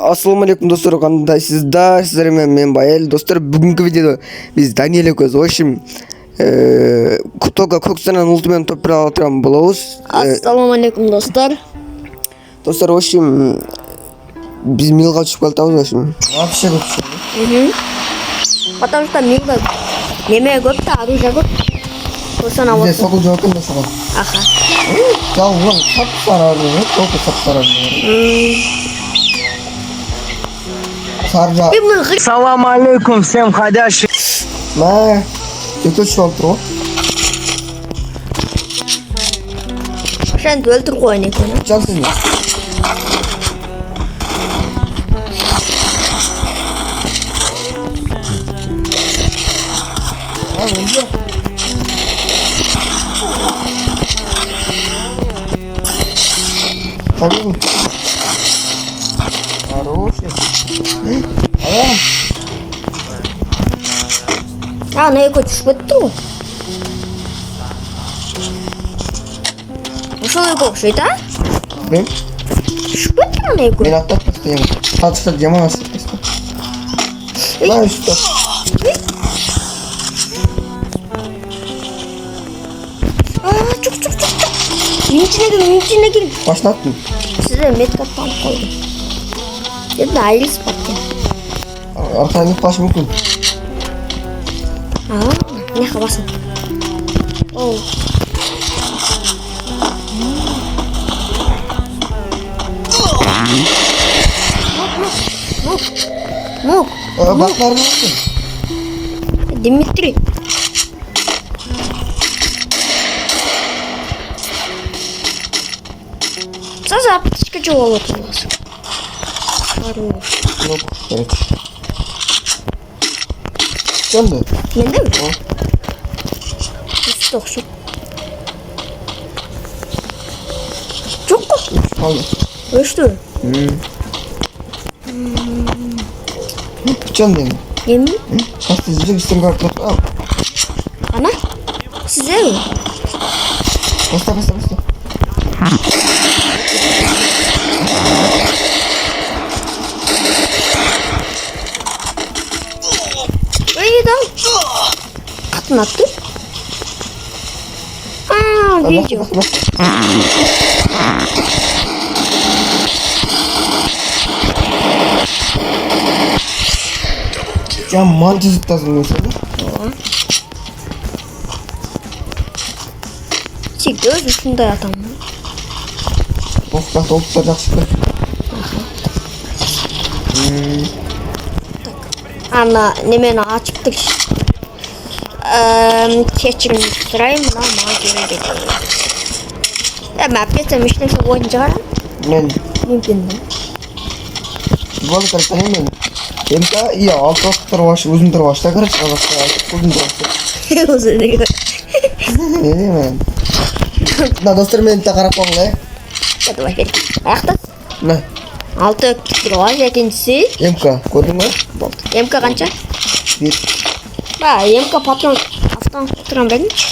Ассаламу алейкум достар, кандайсыздар? Сіздер мен Байел. Достар, бүгінгі видеода біз Даниэль экөөбүз. В общем, Көксанан ультумен топ алатырам болобуз. Ассаламу алейкум достар. Достар, в общем, біз милга түшүп калдыбыз, в общем. Вообще көп. Потому что милга неме көп та, оружие көп. Осана вот. Бізде сокул жок экен да сокул. Аха. Жал улам сап-сары, толку сап-сары. Саржа. Салам алейкум всем ходящим. Мә, өтө чуалып тур. Сен өлтүр коюн экен. Жансың. Хороший. Ана эко түшүп кетти го. Ошол эко окшойт, а? Мен Түшүп кетти ана эко. мен аттап тастайм. Татышта жаман асып кетти. Мына үстө. Чук. Минчине кел. Баштаттым. Сизе меткап алып койдум. Эди айрыс баккен. Арканы кылыш мүмкүн. Не хабасың? Оу. Мук. Баклар мүмкүн. Димитри. Саза аптечка жол отурбас. Хорош. Yok, evet. Sen de. Менде ми? Үстү окшоп. Жок го. Aldı. Өштү. Sen de mi? Эми? Hasta izleyecek istedim kartlar. Al. Ана? Сизеби? Basta. Катынаттı. Видео. Ya mantı zıttasın mesela. Тек өзү ушундай атам. Ofta topta жақсы. Ана немени ачыптык. Кечирим сурайм, мына мага керек. Эми апетем иштесе ойын жыгарам. Men Мүмкүн да. Бұл қарттан мен. Емка iya altı vakitler var, uzun tur var. Da karış uzun tur var. Өзү деге. Ne diyeyim ben? Na dostlar men ta qarap qo'ying. Hadi bak. Ayakta. Ne? 6 tur var, экинчиси. Emka, koydun mu? Болду. МК канча? 1. Ба, МК патрон автон турам беринчи.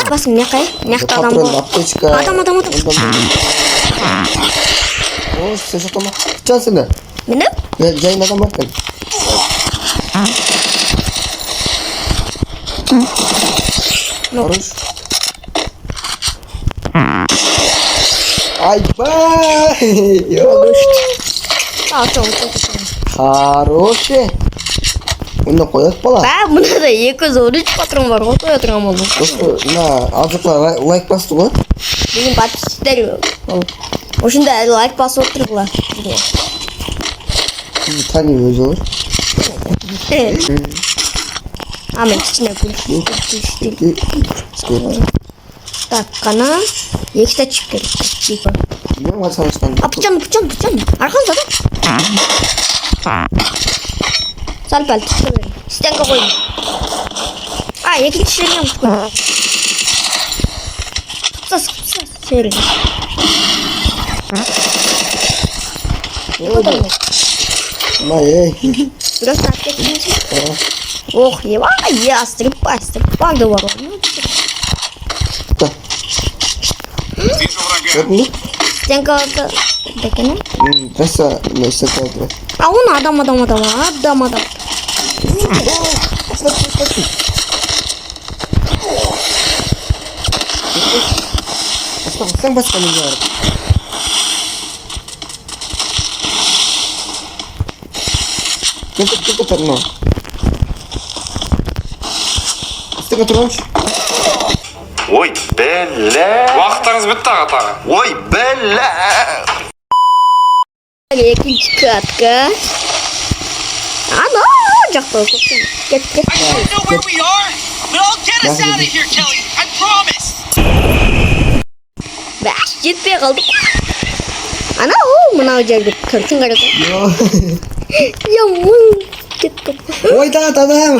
Басым някай, някакта адам Патрон, бол. аптечка. Адам. О, все что там. Чансың да? Менде? Жайын адам бар екен. Хорош. Айбай! Чоң. Хороший. Мұны қояды бала. Ба, мынада 213 патрон бар, ғой қоя тұрған болдым. Достар, мына азықлар лайк басты ғой. Bizim подписчиктер ошондо лайк басып отургула. Bizi tanıyor өзі olur. Мен кичине күлүштү. Так, кана 2 та чип керек. Чип. Мен var çalışkan. Пучан. Аркаңызда да. Сал-пал түшө бер. Стенка койдум. Экинчи жерге çevirin. Oldu. May. Biraz saat geçmiş. Oh ya vay ya strip var da var oğlum. Gördün? Sen kaldı. Bekle. Rasa neyse kaldı. Aa onu adam. Sen başka ne var? Kita terno. Kita terus. Ой, бәлә. Вақытыңыз бітті ағатаға. Ой, бәлә. İkinci katka. Ana jakta koksun. Get. I don't know where we are, but I'll get us out of here, Kelly. I promise. Baş gitmeye kaldık. Ana o mınav geldik. Kırçın garası. Yo. Ya mın. Gittik. Woi tak adam.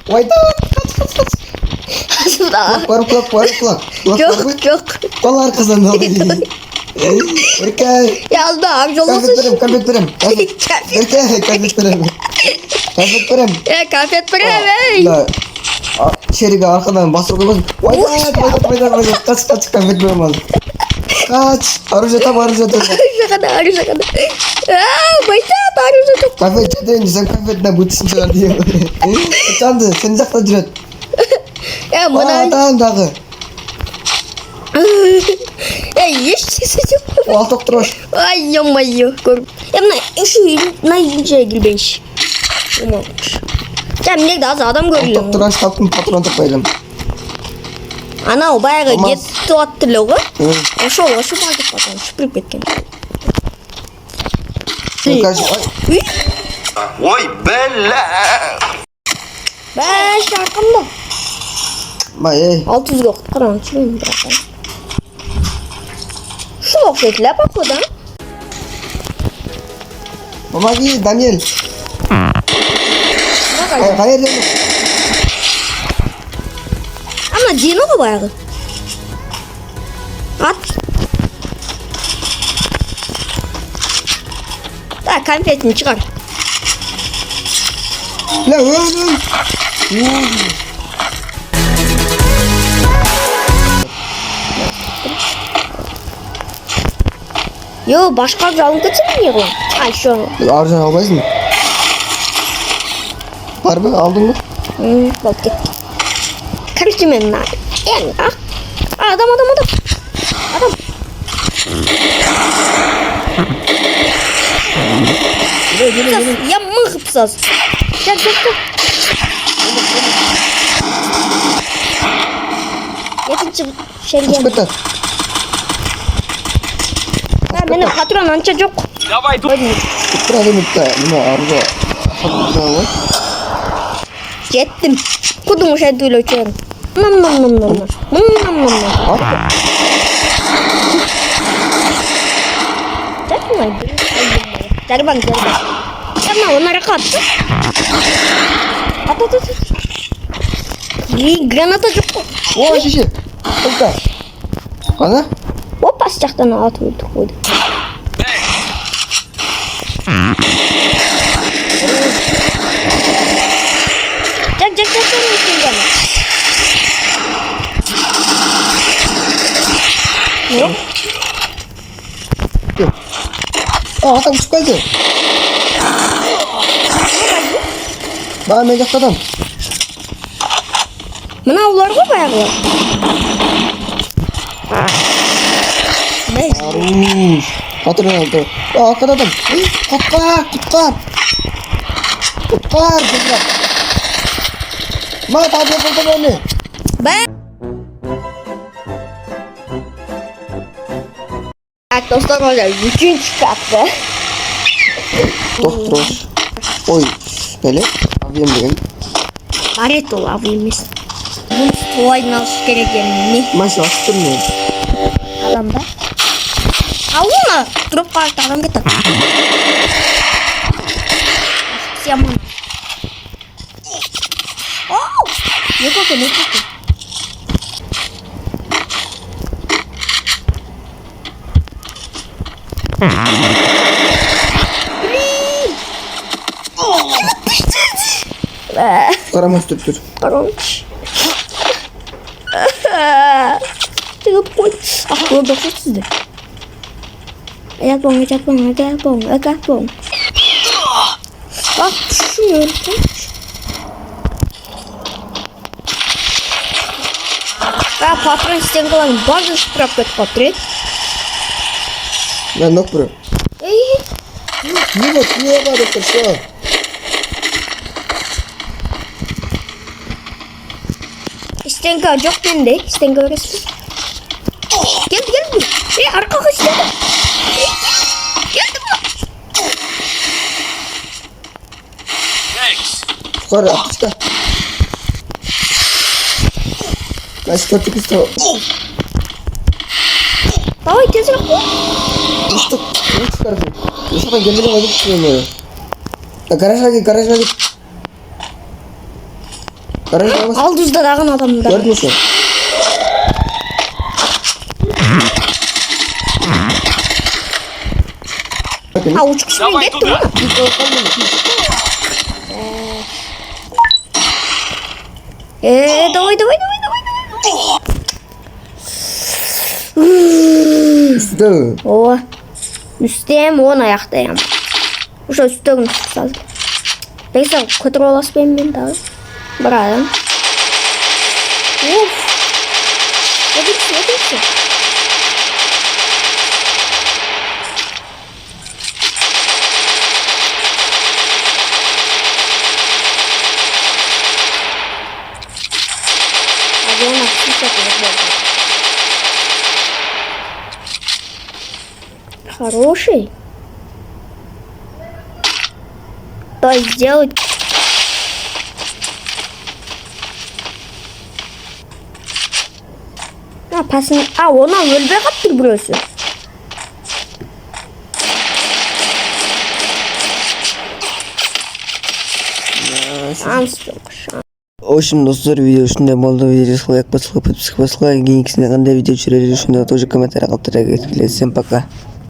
Woi tak. Sudah. Keluar. Çok. Keluar kesan lagi. Erkek. Ya da abi Kafet olmasın. berem. Erkek, kafet berem. Ya kafet berem. Lah. Şerige arkadan basıp koymasın. Vay kaç kafet berem al. Kaç. Harus jatuh. Harus ada. Baca harus ada. Kafet jatuh sen kafetle butsin çıkar diye. Çandı sen jakta jurat. Ya mınav. Tamam dağı. Ya yeşil yok. Altok terus. Ay yamayı. Ya şu ne gülbeş. Tamam. Sen ne daha adam görüyorum. Altok terus kapın patron toplayalım. Ana o bayağı Olmaz. gitti attı logo. Hı. Şu bağırdı patron. Süpürüp etken. Sen karşı. Ay. Ой, бәлә. Ben şarkımda. May. 600 yok. Karan çıkayım birazdan. Şu okşayla bak o da. Mama ki Daniel. Bak Hayır değil. ama Dino mu bayağı? At. Daha konfetini çıkar. Lan. Yo başka canlı götürmüyor mu? Ay şu. Arjan almayız mı? Harbi aldın mı? Bak git. Karıştırma emmi abi. Yani ah. Adam. Gel. Ya mı hıpsaz. Gel. Getir şey gel. Cepetan. Benim patron anca çok. Давай, тут. Putra ada minta. Ini Arja. Satu sama. Gittim. Kudum şey duyla uçuyorum. Nam. Apa? Cari bang. Karena onlara kattı. At. İyi granata çok. Oh, şişe. Putra. Mana? O pasacaktan at koydu. Jak. Yok. Adam suka aja. Bana mecak adam. Menawlar kok bayağı. Baik. Harus. Patron aldı. Arka adam. Tutar. Gila. Ma tadi apa ini? Ben. Dostlar olacak. Üçüncü katta. Terus. Oy. Böyle. Abim değil. Baret olabiliriz. Bunu soyması gerekeni Masih astırmıyor. adamda. Avuna drop kalktı adam gitti. Siaman. Oh, yok. Karamaz dur. Karanmış. Çıkıp koy. Ah bu doktor sizde. Ayak bon. Bak düşüyor. Ya patron sistemi kullanın. Bazı şıprak patron. Ben yok bro. İyi. Niye var doktor şu an? İstenga yok bende. İstenga öğretsin. Gel. Arka kaçtı. Geldi bu. Thanks. Yukarı at çıkar. Kaç kötü kız tamam. Ay tezgah bu. Uçtuk. Ne çıkardın? Yusuf'tan gelmeden vakit tutuyorum böyle. Ya garaja git. Garaja bas. Al düzde dağın adamı da. Gördün mü sen? Bakın. Ha uçuk ismi Давай gitti туда. mi? Давай. Üstü. O. Üsteyim, on ayaktayım. Уже üstte saz. Neyse, kontrolas benim daha. Bırakın. Of. Ne biçim? Hadi ona sık yapıyor. Хороший. Что сделать? Pasını... Ona ölbe kaptır burası. В общем, достар видео shunday bo'ldi. Videoga like bosib, подписка bosib, keyingisida qanday video tushirilishi shunda тоже kommentariy qoldirib kelasiz. Всем пока.